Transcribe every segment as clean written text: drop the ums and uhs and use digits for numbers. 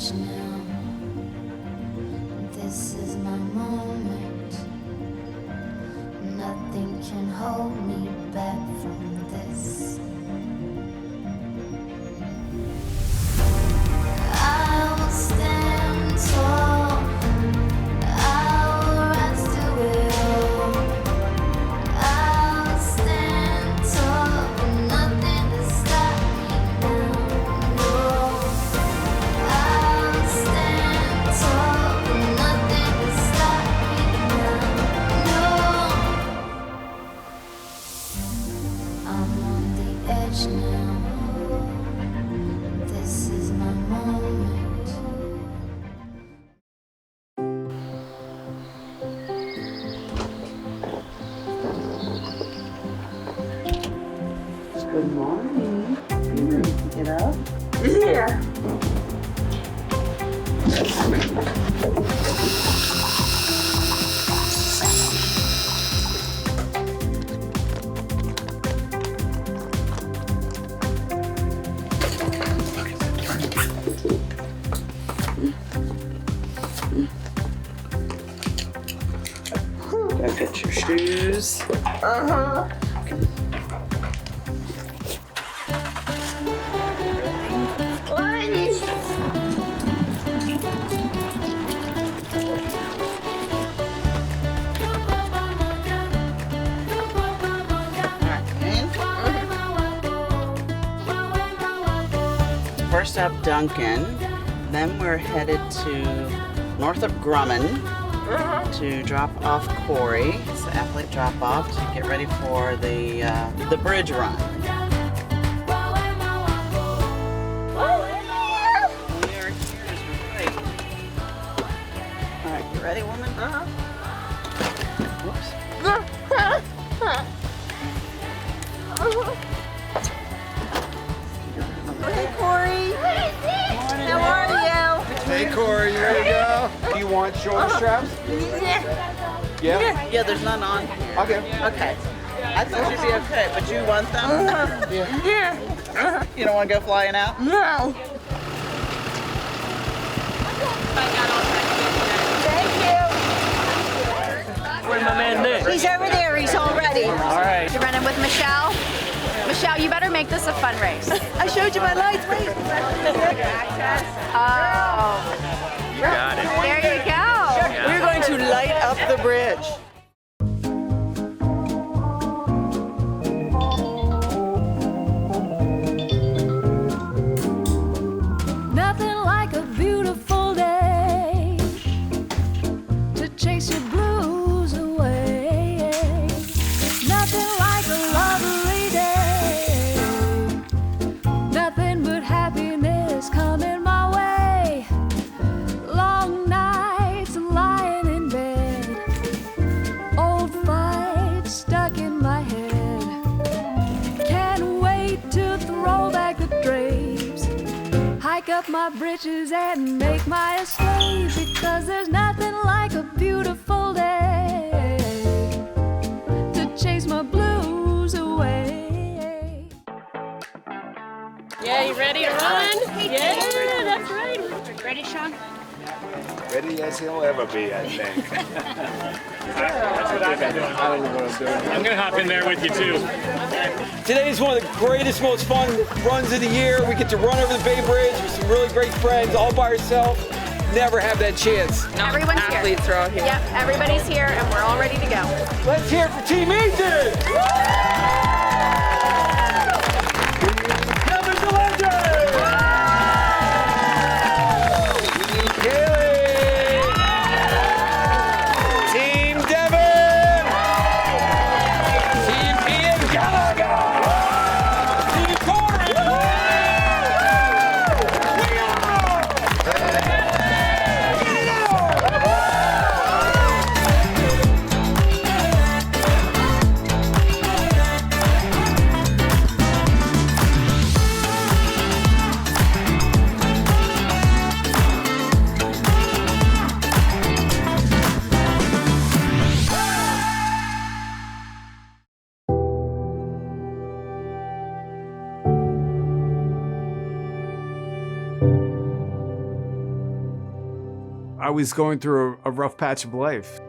edge now. This is my moment. Nothing can hold me back from this. I will stand tall. I will rise to it all. I'll stand tall, but nothing to stop me now. No. I'll stand tall, but nothing to stop me now. No. I'm on the edge now. This is my moment. Good morning. Get up. Yeah. Gotta get your shoes. Uh-huh. First up, Duncan. Then we're headed to Northrop Grumman to drop off Corey. It's the athlete drop off to get ready for the bridge run. We are here as we wait. All right, you ready, woman? Whoops. Hey, Corey. How are you? Hey Corey, you ready to go? Do you want shoulder straps? Yeah? Yeah, there's none on here. Okay. Okay. I thought you'd be okay, but you want them? Yeah. You don't want to go flying out? No. Thank you. Where's my man Nick? He's over there. He's all ready. All right. You're running with Michelle. Michelle, you better make this a fun race. I showed you my lights. Wait. Oh, You got it. there you go. We're going to light up the bridge. Nothing like a beautiful day to chase your blues away. Nothing like a lovely day. Nothing but happiness coming my way. Long nights and lying in bed. Old fights stuck in my head. Can't wait to throw back the drapes. Hike up my britches and make my escape, because there's nothing like a beautiful day to chase my blues away. Yeah, you ready to run? Yeah, that's right. Ready, Sean? Ready as he'll ever be, I think. That's what I've been doing. I don't know what I'm doing. I'm gonna hop in there with you too. Today is one of the greatest, most fun runs of the year. We get to run over the Bay Bridge with some really great friends, all by yourself. Never have that chance. Everyone's here. Athletes are all here. Yep, everybody's here and we're all ready to go. Let's hear it for Team Easton! Kevin's the legend! Kaylee! Team Devin! Team Ian Gallagher! Team Corey! I was going through a rough patch of life.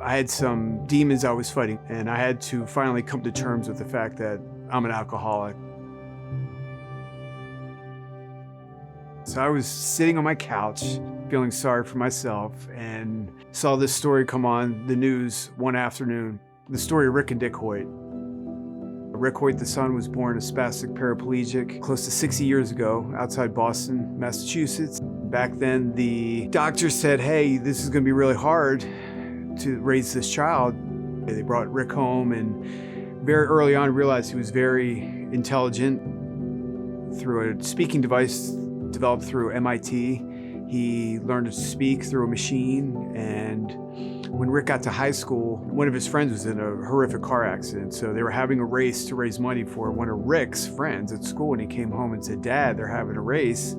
I had some demons I was fighting, and I had to finally come to terms with the fact that I'm an alcoholic. So I was sitting on my couch, feeling sorry for myself, and saw this story come on the news one afternoon. The story of Rick and Dick Hoyt. Rick Hoyt, the son, was born a spastic paraplegic close to 60 years ago outside Boston, Massachusetts. Back then, the doctor said, hey, this is gonna be really hard to raise this child. They brought Rick home, and very early on realized he was very intelligent. Through a speaking device developed through MIT, he learned to speak through a machine. And when Rick got to high school, one of his friends was in a horrific car accident. So they were having a race to raise money for one of Rick's friends at school. And he came home and said, Dad, they're having a race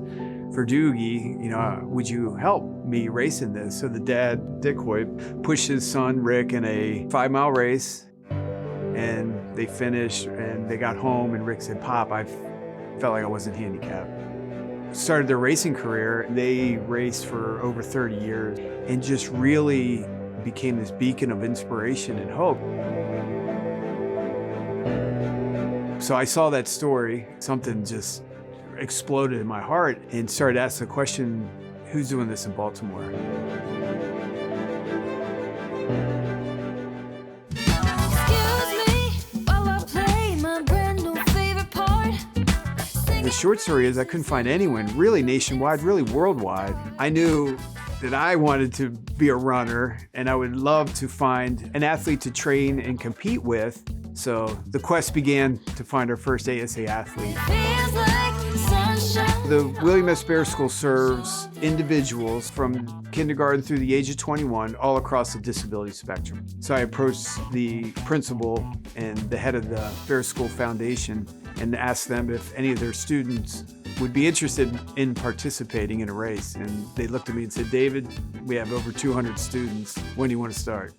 for Doogie. You know, would you help me race in this? So the dad, Dick Hoyt, pushed his son, Rick, in a 5-mile race. And they finished and they got home, and Rick said, Pop, I felt like I wasn't handicapped. Started their racing career. They raced for over 30 years and just really became this beacon of inspiration and hope. So I saw that story, something just exploded in my heart, and started to ask the question, who's doing this in Baltimore? Excuse me while I play my brand new favorite part. The short story is I couldn't find anyone really nationwide, really worldwide. I knew that I wanted to be a runner, and I would love to find an athlete to train and compete with. So the quest began to find our first ASA athlete. Feels like sunshine. The William S. Bear School serves individuals from kindergarten through the age of 21 all across the disability spectrum. So I approached the principal and the head of the Bear School Foundation and asked them if any of their students would be interested in participating in a race. And they looked at me and said, David, we have over 200 students. When do you want to start?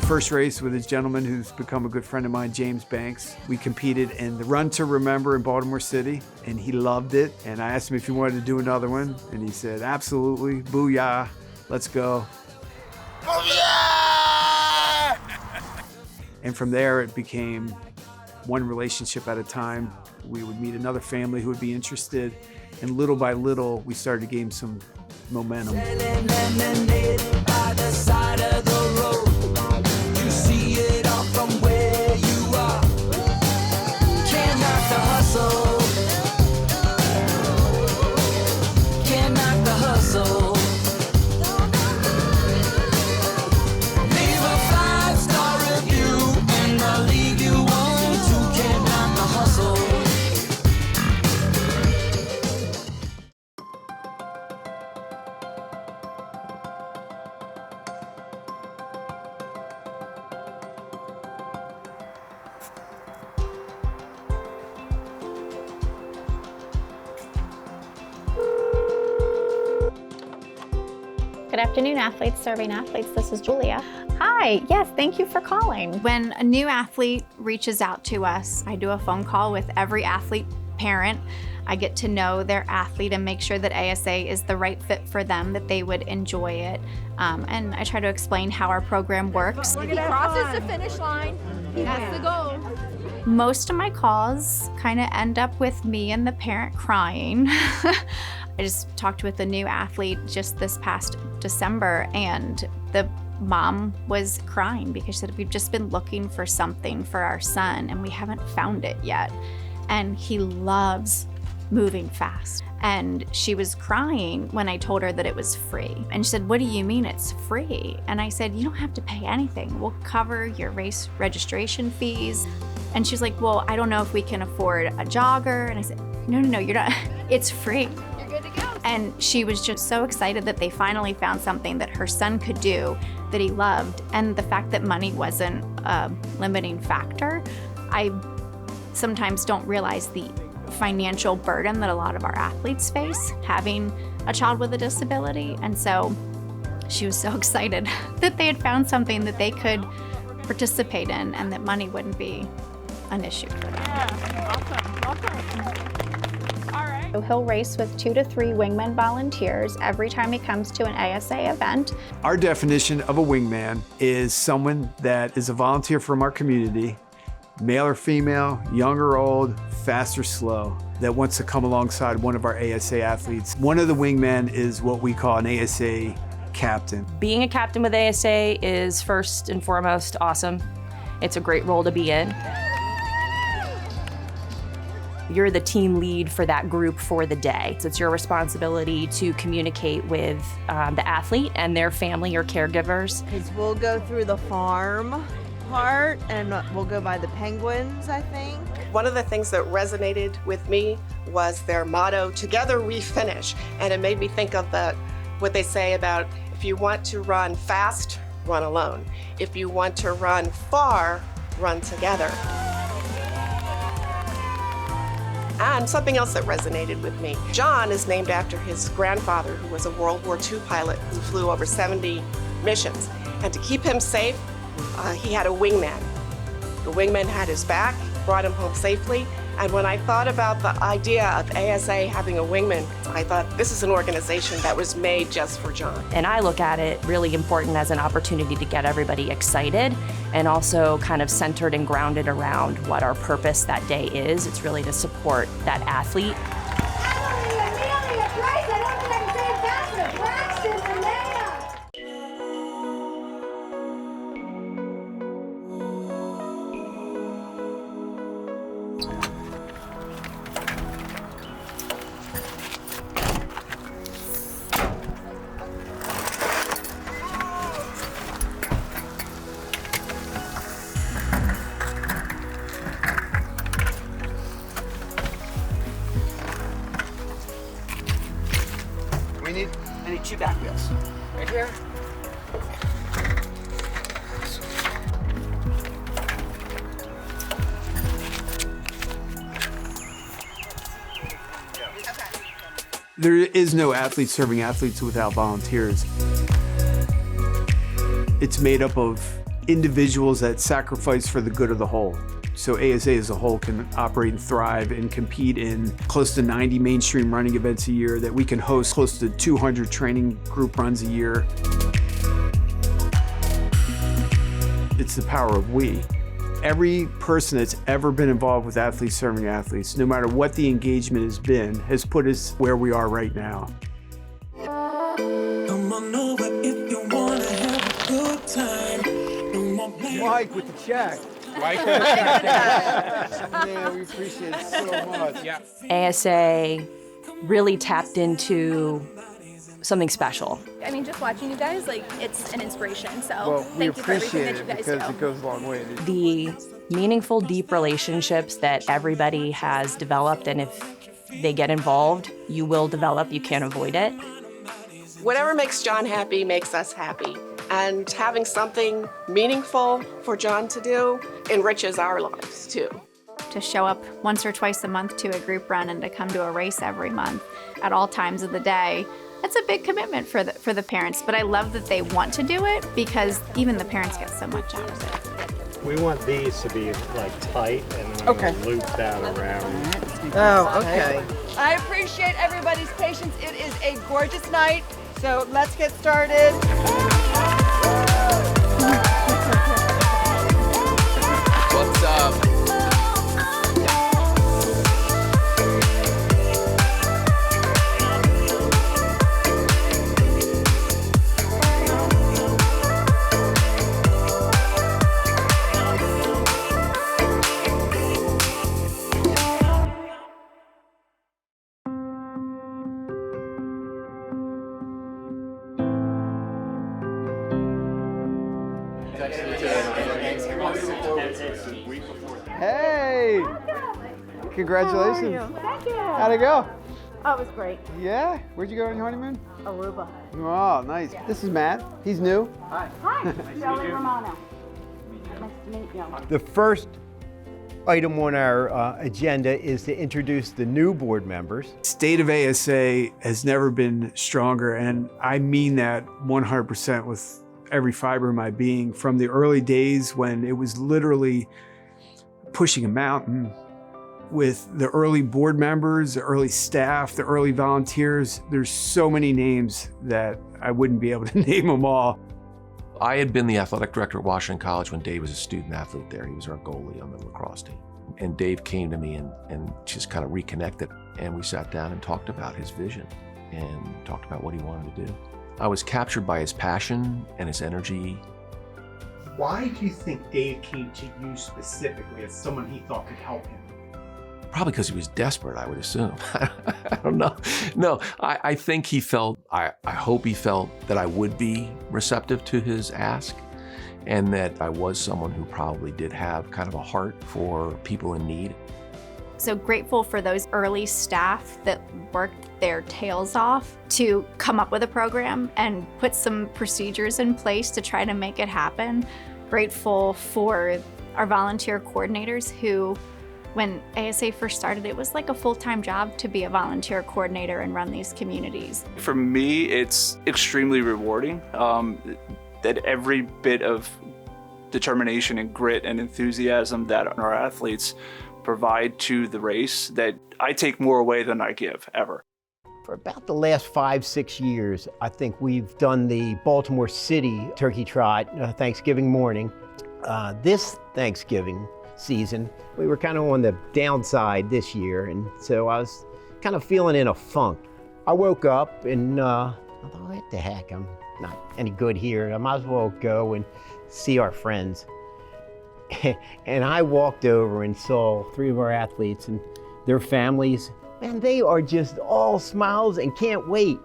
First race with this gentleman who's become a good friend of mine, James Banks. We competed in the Run to Remember in Baltimore City, and he loved it. And I asked him if he wanted to do another one, and he said, absolutely, booyah, let's go. Booyah! And from there, it became one relationship at a time. We would meet another family who would be interested, and little by little, we started to gain some momentum. Good afternoon, athletes serving athletes. This is Julia. Hi, yes, thank you for calling. When a new athlete reaches out to us, I do a phone call with every athlete parent. I get to know their athlete and make sure that ASA is the right fit for them, that they would enjoy it. And I try to explain how our program works. He crosses the finish line. That's the goal. Most of my calls kind of end up with me and the parent crying. I just talked with a new athlete just this past December, and the mom was crying because she said, we've just been looking for something for our son and we haven't found it yet. And he loves moving fast. And she was crying when I told her that it was free. And she said, what do you mean it's free? And I said, you don't have to pay anything. We'll cover your race registration fees. And she's like, well, I don't know if we can afford a jogger. And I said, no, you're not. It's free. You're good to go. And she was just so excited that they finally found something that her son could do that he loved. And the fact that money wasn't a limiting factor, I sometimes don't realize the financial burden that a lot of our athletes face, having a child with a disability. And so she was so excited that they had found something that they could participate in and that money wouldn't be an issue for them. So he'll race with 2 to 3 wingman volunteers every time he comes to an ASA event. Our definition of a wingman is someone that is a volunteer from our community, male or female, young or old, fast or slow, that wants to come alongside one of our ASA athletes. One of the wingmen is what we call an ASA captain. Being a captain with ASA is first and foremost awesome. It's a great role to be in. You're the team lead for that group for the day. So it's your responsibility to communicate with the athlete and their family or caregivers. Because we'll go through the farm part and we'll go by the penguins, I think. One of the things that resonated with me was their motto, "Together we finish." And it made me think of what they say about if you want to run fast, run alone. If you want to run far, run together. And something else that resonated with me. John is named after his grandfather, who was a World War II pilot who flew over 70 missions. And to keep him safe, he had a wingman. The wingman had his back, brought him home safely. And when I thought about the idea of ASA having a wingman, I thought this is an organization that was made just for John. And I look at it really important as an opportunity to get everybody excited and also kind of centered and grounded around what our purpose that day is. It's really to support that athlete. I need 2 back wheels. Right here. There is no athlete serving athletes without volunteers. It's made up of individuals that sacrifice for the good of the whole. So ASA as a whole can operate and thrive and compete in close to 90 mainstream running events a year, that we can host close to 200 training group runs a year. It's the power of we. Every person that's ever been involved with athletes serving athletes, no matter what the engagement has been, has put us where we are right now. Come on over if you wanna have a good time. Mike with the check. Man, we appreciate it so much. Yeah. ASA really tapped into something special. I mean, just watching you guys, like, it's an inspiration. So Well, we thank you for everything appreciate that it you guys because do. it goes a long way. The meaningful, deep relationships that everybody has developed, and if they get involved, you will develop, you can't avoid it. Whatever makes John happy makes us happy. And having something meaningful for John to do enriches our lives too. To show up once or twice a month to a group run and to come to a race every month at all times of the day, that's a big commitment for the parents. But I love that they want to do it because even the parents get so much out of it. We want these to be like tight and then we'll loop that around. Oh, okay. I appreciate everybody's patience. It is a gorgeous night, so let's get started. What's up? Hey! Congratulations. Thank you. How'd it go? Oh, it was great. Yeah? Where'd you go on your honeymoon? Aruba. Oh, nice. This is Matt. He's new. Hi. Shelley Romano. Nice to meet you. The first item on our agenda is to introduce the new board members. State of ASA has never been stronger, and I mean that 100% with every fiber of my being. From the early days when it was literally pushing a mountain, with the early board members, the early staff, the early volunteers, there's so many names that I wouldn't be able to name them all. I had been the athletic director at Washington College when Dave was a student athlete there. He was our goalie on the lacrosse team. And Dave came to me and just kind of reconnected. And we sat down and talked about his vision and talked about what he wanted to do. I was captured by his passion and his energy. Why do you think Dave came to you specifically as someone he thought could help him? Probably because he was desperate, I would assume. I don't know. No, I think he felt, I hope he felt that I would be receptive to his ask, and that I was someone who probably did have kind of a heart for people in need. So grateful for those early staff that worked their tails off to come up with a program and put some procedures in place to try to make it happen. Grateful for our volunteer coordinators who, when ASA first started, it was like a full-time job to be a volunteer coordinator and run these communities. For me, it's extremely rewarding that every bit of determination and grit and enthusiasm that our athletes provide to the race, that I take more away than I give, ever. For about the last 5-6 years, I think we've done the Baltimore City Turkey Trot Thanksgiving morning. This Thanksgiving season, we were kind of on the downside this year, and so I was kind of feeling in a funk. I woke up and I thought, what the heck, I'm not any good here. I might as well go and see our friends. And I walked over and saw 3 of our athletes and their families, and they are just all smiles and can't wait.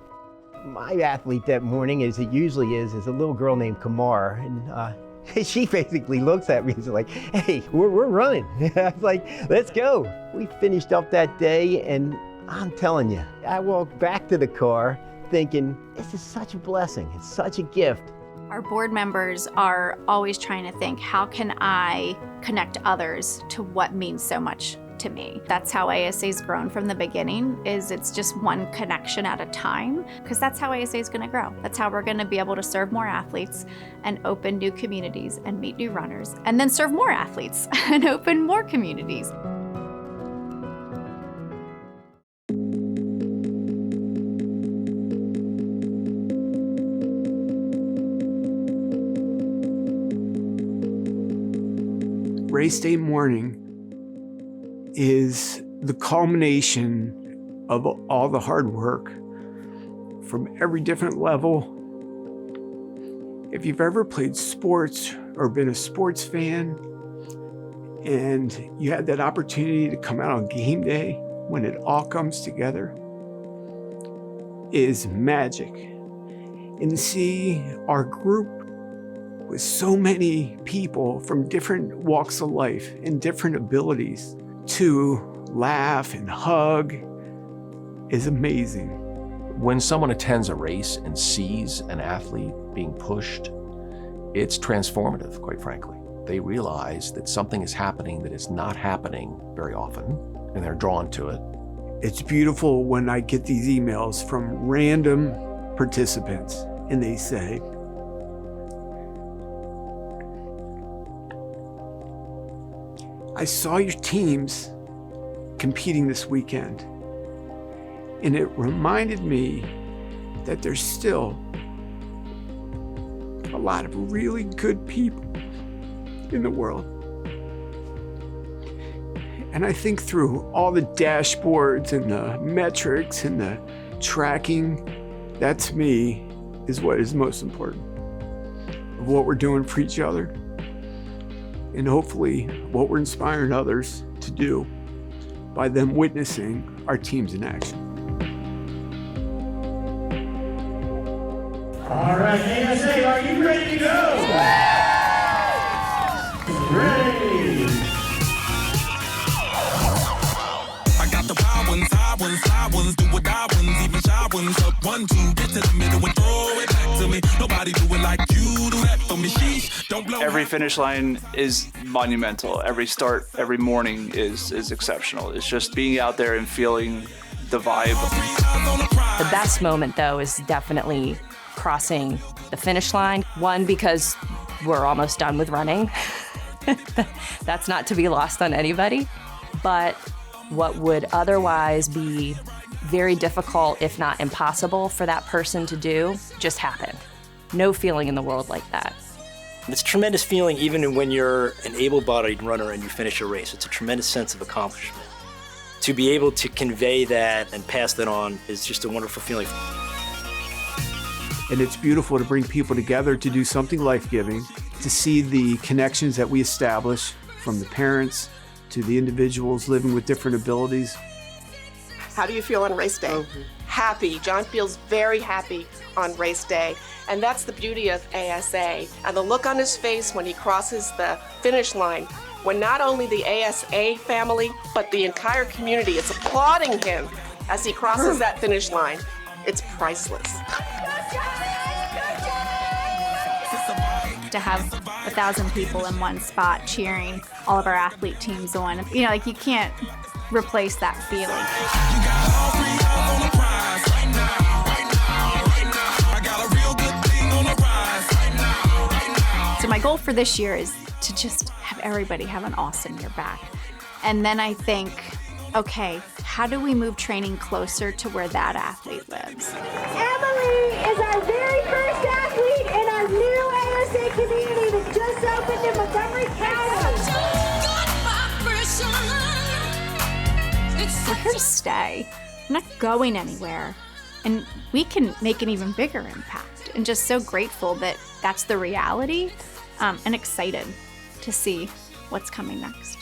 My athlete that morning, as it usually is a little girl named Kamar, and she basically looks at me and is like, hey, we're running. I was like, let's go. We finished up that day, and I'm telling you, I walked back to the car thinking, this is such a blessing. It's such a gift. Our board members are always trying to think, how can I connect others to what means so much to me? That's how ASA's grown from the beginning, is it's just one connection at a time, because that's how ASA is going to grow. That's how we're going to be able to serve more athletes and open new communities and meet new runners, and then serve more athletes and open more communities. Race day morning is the culmination of all the hard work from every different level. If you've ever played sports or been a sports fan and you had that opportunity to come out on game day when it all comes together, it is magic. And to see our group with so many people from different walks of life and different abilities to laugh and hug is amazing. When someone attends a race and sees an athlete being pushed, it's transformative, quite frankly. They realize that something is happening that is not happening very often, and they're drawn to it. It's beautiful when I get these emails from random participants and they say, I saw your teams competing this weekend, and it reminded me that there's still a lot of really good people in the world. And I think through all the dashboards and the metrics and the tracking, that to me is what is most important, of what we're doing for each other, and hopefully what we're inspiring others to do by them witnessing our teams in action. All right, ASA, are you ready to go? Ready. I got the wild ones, high ones, fly ones, do what I ones, even shy ones. Up 1, 2, get to the middle and throw it back to me. Nobody do it like you do that for me. She Every finish line is monumental. Every start, every morning is exceptional. It's just being out there and feeling the vibe. The best moment, though, is definitely crossing the finish line. One, because we're almost done with running. That's not to be lost on anybody. But what would otherwise be very difficult, if not impossible, for that person to do, just happened. No feeling in the world like that. It's a tremendous feeling even when you're an able-bodied runner and you finish a race. It's a tremendous sense of accomplishment. To be able to convey that and pass that on is just a wonderful feeling. And it's beautiful to bring people together to do something life-giving, to see the connections that we establish from the parents to the individuals living with different abilities. How do you feel on race day? Happy. John feels very happy on race day. And that's the beauty of ASA. And the look on his face when he crosses the finish line, when not only the ASA family, but the entire community is applauding him as he crosses that finish line. It's priceless. To have 1,000 people in one spot cheering all of our athlete teams on, you know, like you can't replace that feeling. So my goal for this year is to just have everybody have an awesome year back. And then I think, okay, how do we move training closer to where that athlete lives? Emily is our very first athlete in our new ASA community that just opened in Montgomery County. We're here to stay. We're not going anywhere. And we can make an even bigger impact. And just so grateful that that's the reality, and excited to see what's coming next.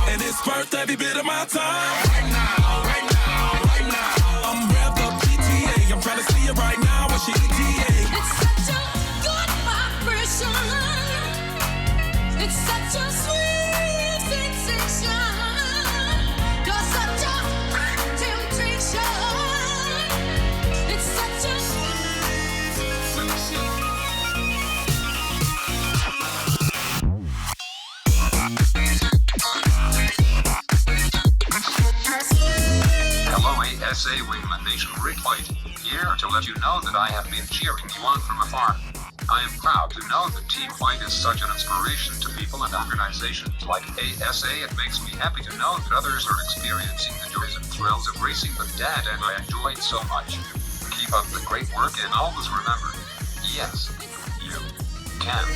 And it's worth every bit of my time. I'm revved up PTA. I'm trying to see it right now. What she ETA? It's such a good vibration. It's such a sweet sensation. You're such a temptation. It's such a Hello ASA Wingman Nation, Rick White here to let you know that I have been cheering you on from afar. I am proud to know that Team White is such an inspiration to people and organizations like ASA. It makes me happy to know that others are experiencing the joys and thrills of racing with Dad, and I enjoy it so much. Keep up the great work and always remember, yes, you can.